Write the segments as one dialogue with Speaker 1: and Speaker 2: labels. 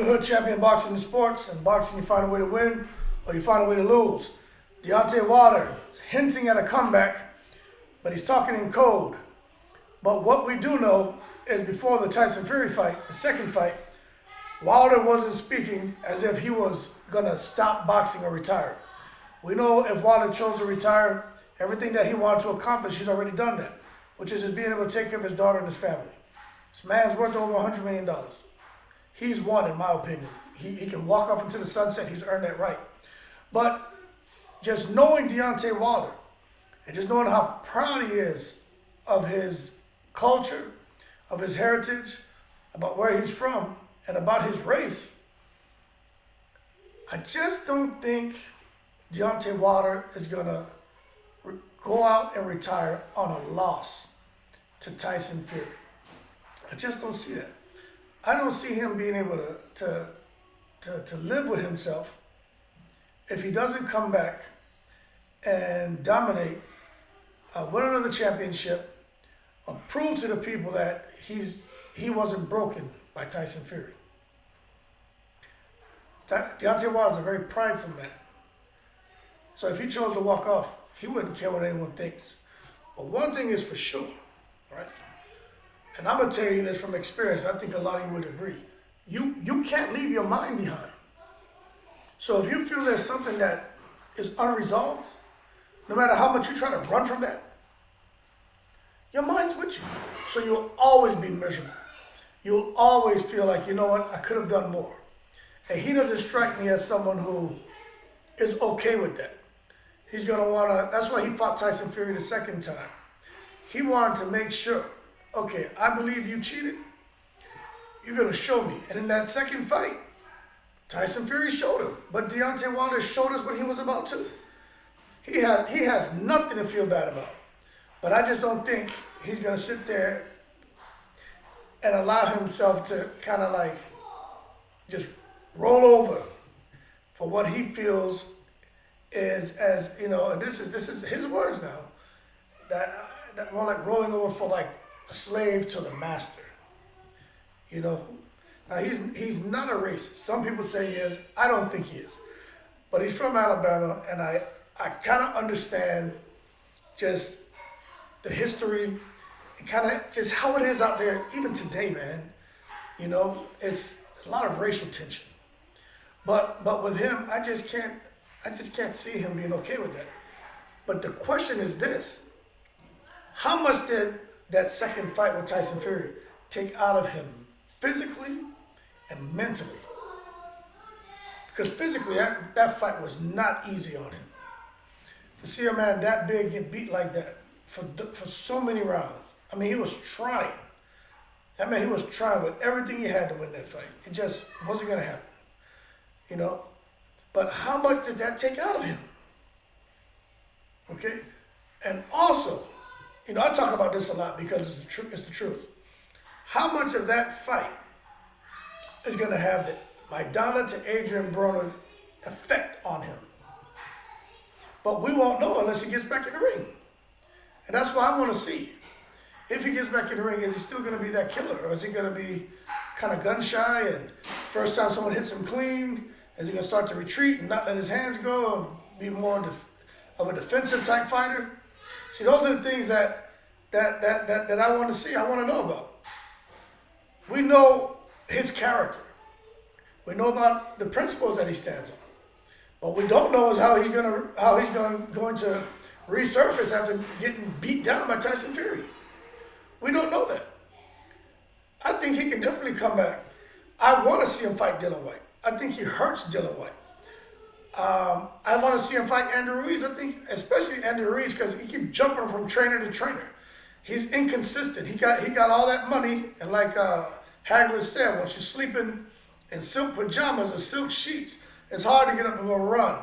Speaker 1: neighborhood champion boxing in sports. In boxing, you find a way to win or you find a way to lose. Deontay Wilder is hinting at a comeback, but he's talking in code. But what we do know is before the Tyson Fury fight, the second fight, Wilder wasn't speaking as if he was going to stop boxing or retire. We know if Wilder chose to retire, everything that he wanted to accomplish, he's already done that, which is just being able to take care of his daughter and his family. This man's worth over $100 million. He's won, in my opinion. He can walk off into the sunset. He's earned that right. But just knowing Deontay Wilder and just knowing how proud he is of his culture, of his heritage, about where he's from, and about his race, I just don't think Deontay Wilder is going to go out and retire on a loss to Tyson Fury. I just don't see that. I don't see him being able to live with himself if he doesn't come back and dominate, win another championship, prove to the people that he wasn't broken by Tyson Fury. Deontay Wilder's a very prideful man. So if he chose to walk off, he wouldn't care what anyone thinks. But one thing is for sure, right? And I'm going to tell you this from experience. I think a lot of you would agree. You can't leave your mind behind. So if you feel there's something that is unresolved, no matter how much you try to run from that, your mind's with you. So you'll always be miserable. You'll always feel like, you know what, I could have done more. And he doesn't strike me as someone who is okay with that. He's going to want to, that's why he fought Tyson Fury the second time. He wanted to make sure, okay, I believe you cheated. You're going to show me. And in that second fight, Tyson Fury showed him. But Deontay Wilder showed us what he was about to. He has nothing to feel bad about. But I just don't think he's going to sit there and allow himself to kind of like just roll over for what he feels is, as you know, and this is his words now, that more like rolling over for like a slave to the master. You know, now he's not a racist. Some people say he is. I don't think he is, but he's from Alabama, and I kind of understand just the history and kind of just how it is out there even today, man. You know, it's a lot of racial tension. But with him, I just can't see him being okay with that. But the question is this: how much did that second fight with Tyson Fury take out of him physically and mentally? Because physically, that fight was not easy on him. To see a man that big get beat like that for so many rounds. I mean, he was trying. I mean, he was trying with everything he had to win that fight. It just wasn't going to happen. You know? But how much did that take out of him? Okay? And also, you know, I talk about this a lot because it's the truth. How much of that fight is going to have the Maidana to Adrian Broner effect on him? But we won't know unless he gets back in the ring. And that's why I want to see. If he gets back in the ring, is he still going to be that killer? Or is he going to be kind of gun shy and first time someone hits him clean, is he going to start to retreat and not let his hands go and be more of a defensive type fighter? See, those are the things that I want to see, I want to know about. We know his character. We know about the principles that he stands on. What we don't know is how he's going to resurface after getting beat down by Tyson Fury. We don't know that. I think he can definitely come back. I want to see him fight Dylan White. I think he hurts Dylan White. I want to see him fight Andy Ruiz. I think, especially Andy Ruiz, because he keeps jumping from trainer to trainer. He's inconsistent. He got all that money, and like Hagler said, once you're sleeping in silk pajamas or silk sheets, it's hard to get up and go run,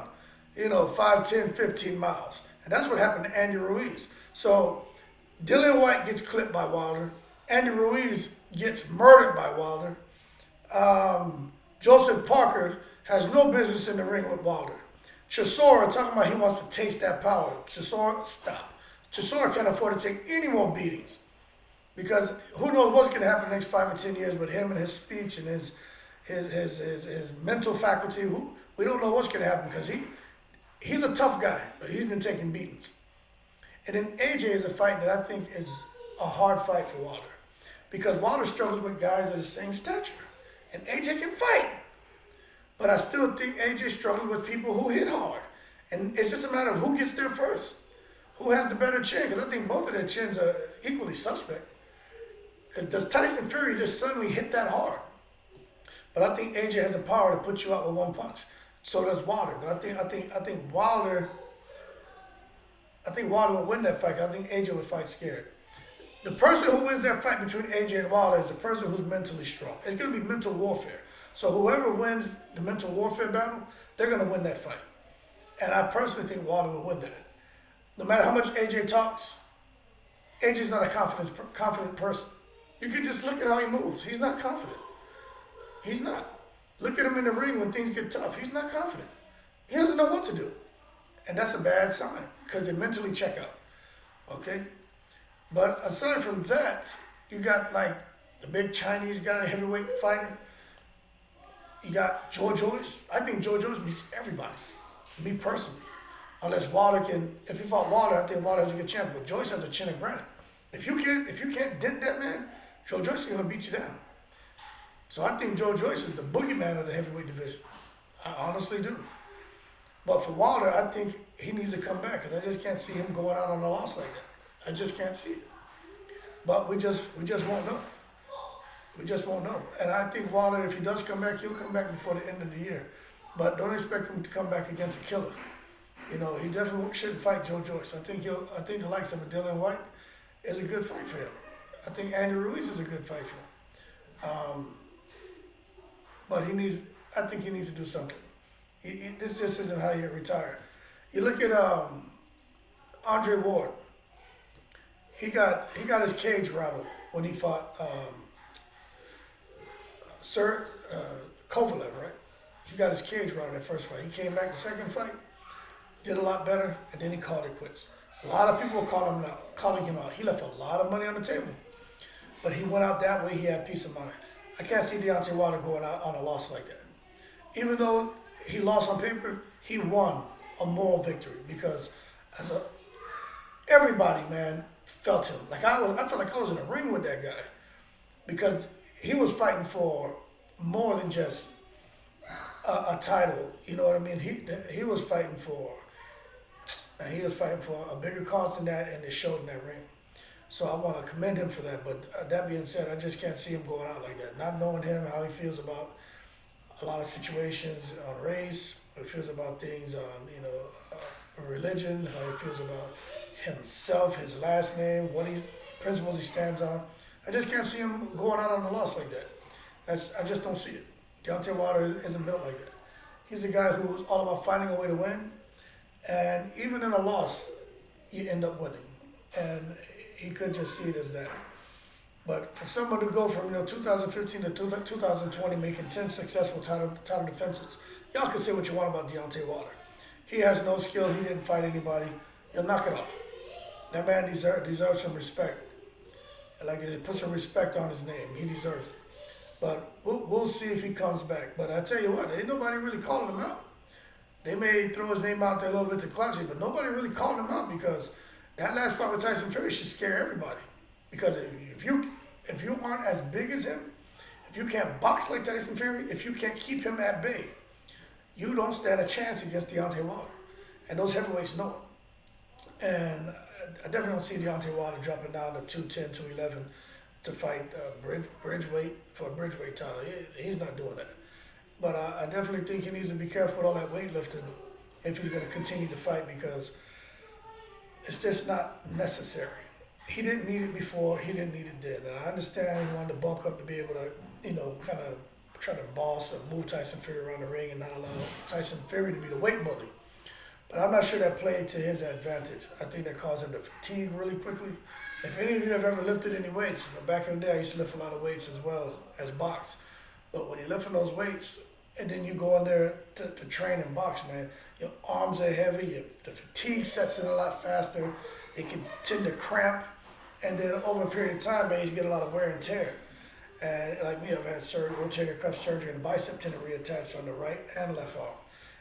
Speaker 1: 5, 10, 15 miles. And that's what happened to Andy Ruiz. So Dylan White gets clipped by Wilder. Andy Ruiz gets murdered by Wilder. Joseph Parker has no business in the ring with Wilder. Chisora, talking about he wants to taste that power. Chisora, stop. Chisora can't afford to take any more beatings. Because who knows what's going to happen the next 5 or 10 years with him and his speech and his his mental faculty. We don't know what's gonna happen because he's a tough guy, but he's been taking beatings. And then AJ is a fight that I think is a hard fight for Wilder, because Wilder struggles with guys of the same stature, and AJ can fight. But I still think AJ struggles with people who hit hard. And it's just a matter of who gets there first, who has the better chin, because I think both of their chins are equally suspect. Because does Tyson Fury just suddenly hit that hard? But I think AJ has the power to put you out with one punch. So does Wilder. But I think Wilder would win that fight. I think AJ would fight scared. The person who wins that fight between AJ and Wilder is the person who's mentally strong. It's going to be mental warfare. So whoever wins the mental warfare battle, they're going to win that fight. And I personally think Wilder will win that. No matter how much AJ talks, AJ's not a confident person. You can just look at how he moves. He's not confident. He's not. Look at him in the ring when things get tough. He's not confident. He doesn't know what to do. And that's a bad sign because they mentally check out. Okay? But aside from that, you got like the big Chinese guy, heavyweight fighter. You got George Joyce. I think George Joyce beats everybody. Me personally. Unless Wilder can, if he fought Wilder, I think Wilder has a good chance. But Joyce has a chin of granite. If you can't dent that man, Joe Joyce is gonna beat you down. So I think Joe Joyce is the boogeyman of the heavyweight division. I honestly do. But for Wilder, I think he needs to come back because I just can't see him going out on a loss like that. I just can't see it. But we just won't know. We just won't know. And I think Wilder, if he does come back, he'll come back before the end of the year. But don't expect him to come back against a killer. You know, he definitely shouldn't fight Joe Joyce. I think the likes of a Dylan White is a good fight for him. I think Andy Ruiz is a good fight for him. But I think he needs to do something. This just isn't how you get retired. You look at Andre Ward. He got his cage rattled when he fought Kovalev, right? He got his cage rattled that first fight. He came back the second fight, did a lot better, and then he called it quits. A lot of people were calling him out. He left a lot of money on the table. But he went out that way, he had peace of mind. I can't see Deontay Wilder going out on a loss like that. Even though he lost on paper, he won a moral victory because everybody, man, felt him. I felt like I was in a ring with that guy because he was fighting for more than just a title. You know what I mean? He was fighting for a bigger cause than that, and it showed in that ring. So I want to commend him for that. But that being said, I just can't see him going out like that. Not knowing him, how he feels about a lot of situations on race, how he feels about things on, religion, how he feels about himself, his last name, principles he stands on. I just can't see him going out on a loss like that. I just don't see it. Deontay Wilder isn't built like that. He's a guy who's all about finding a way to win. And even in a loss, you end up winning. And he could just see it as that. But for someone to go from 2015 to 2020 making 10 successful title defenses, y'all can say what you want about Deontay Wilder. He has no skill. He didn't fight anybody. He'll knock it off. That man deserves some respect. Like, put some respect on his name. He deserves it. But we'll see if he comes back. But I tell you what, ain't nobody really calling him out. They may throw his name out there a little bit to clutch it, but nobody really called him out because that last fight with Tyson Fury should scare everybody. Because if you aren't as big as him, if you can't box like Tyson Fury, if you can't keep him at bay, you don't stand a chance against Deontay Wilder. And those heavyweights know it. And I definitely don't see Deontay Wilder dropping down to 210, 211 to fight bridgeweight for a bridgeweight title. He's not doing that. But I definitely think he needs to be careful with all that weightlifting if he's going to continue to fight because it's just not necessary. He didn't need it before. He didn't need it then. And I understand he wanted to bulk up to be able to, kind of try to boss or move Tyson Fury around the ring and not allow Tyson Fury to be the weight bully. But I'm not sure that played to his advantage. I think that caused him to fatigue really quickly. If any of you have ever lifted any weights, back in the day I used to lift a lot of weights as well as box. But when you're lifting those weights and then you go in there to train and box, man, your arms are heavy, the fatigue sets in a lot faster, it can tend to cramp, and then over a period of time, man, you get a lot of wear and tear. And like me, I've had rotator cuff surgery and bicep tendon reattached on the right and left arm.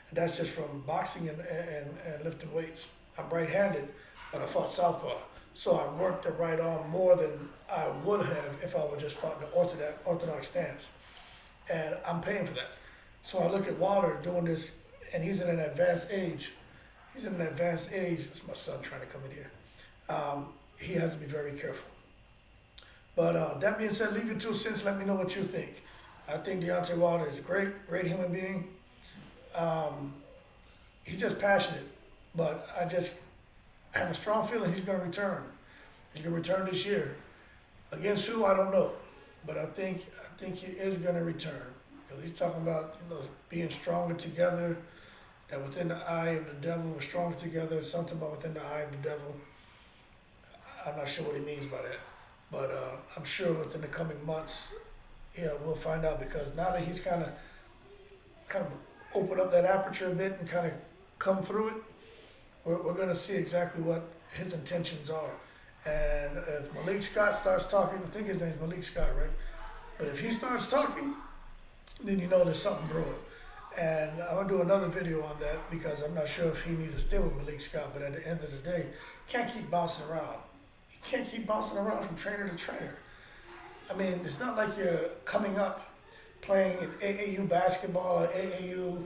Speaker 1: And that's just from boxing and lifting weights. I'm right-handed, but I fought southpaw. So I worked the right arm more than I would have if I would just fought in the orthodox stance. And I'm paying for that. So I look at Wilder doing this, and he's in an advanced age. He's in an advanced age. That's my son trying to come in here. He has to be very careful. But that being said, leave your 2 cents. Let me know what you think. I think Deontay Wilder is great human being. He's just passionate, but I have a strong feeling he's going to return. He's going to return this year. Against who, I don't know, but I think he is going to return, because he's talking about being stronger together. That within the eye of the devil, we're stronger together. Something about within the eye of the devil. I'm not sure what he means by that. But I'm sure within the coming months, we'll find out, because now that he's kind of opened up that aperture a bit and kind of come through it, we're going to see exactly what his intentions are. And if Malik Scott starts talking, I think his name's Malik Scott, right? But if he starts talking, then there's something brewing. And I'm going to do another video on that, because I'm not sure if he needs to stay with Malik Scott, but at the end of the day, you can't keep bouncing around. You can't keep bouncing around from trainer to trainer. I mean, it's not like you're coming up playing in AAU basketball or AAU,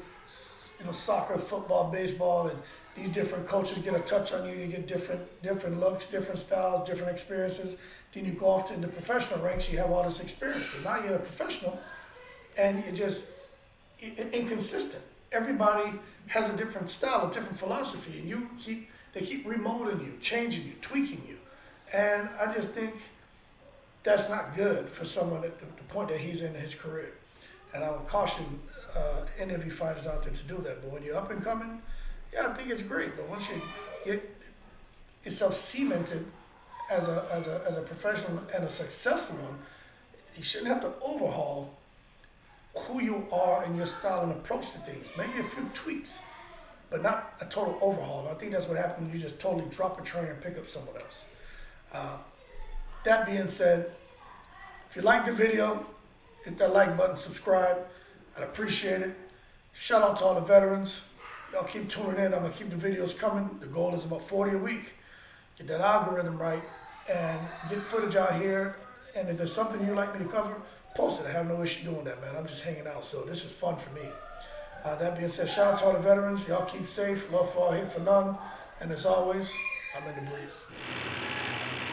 Speaker 1: soccer, football, baseball, and these different coaches get a touch on you. You get different looks, different styles, different experiences. Then you go off to the professional ranks. You have all this experience. But now you're a professional, and you're just inconsistent. Everybody has a different style, a different philosophy, and they keep remolding you, changing you, tweaking you. And I just think that's not good for someone at the point that he's in his career. And I would caution any of you fighters out there to do that. But when you're up and coming, I think it's great. But once you get yourself cemented as a professional and a successful one, you shouldn't have to overhaul who you are and your style and approach to things. Maybe a few tweaks, but not a total overhaul. I think that's what happens when you just totally drop a trainer and pick up someone else. That being said, if you like the video, hit that like button, subscribe. I'd appreciate it. Shout out to all the veterans. Y'all keep tuning in. I'm going to keep the videos coming. The goal is about 40 a week. Get that algorithm right and get footage out here. And if there's something you'd like me to cover, post it. I have no issue doing that, man. I'm just hanging out, so this is fun for me. That being said, shout out to all the veterans. Y'all keep safe. Love for all, hate for none. And as always, I'm in the breeze.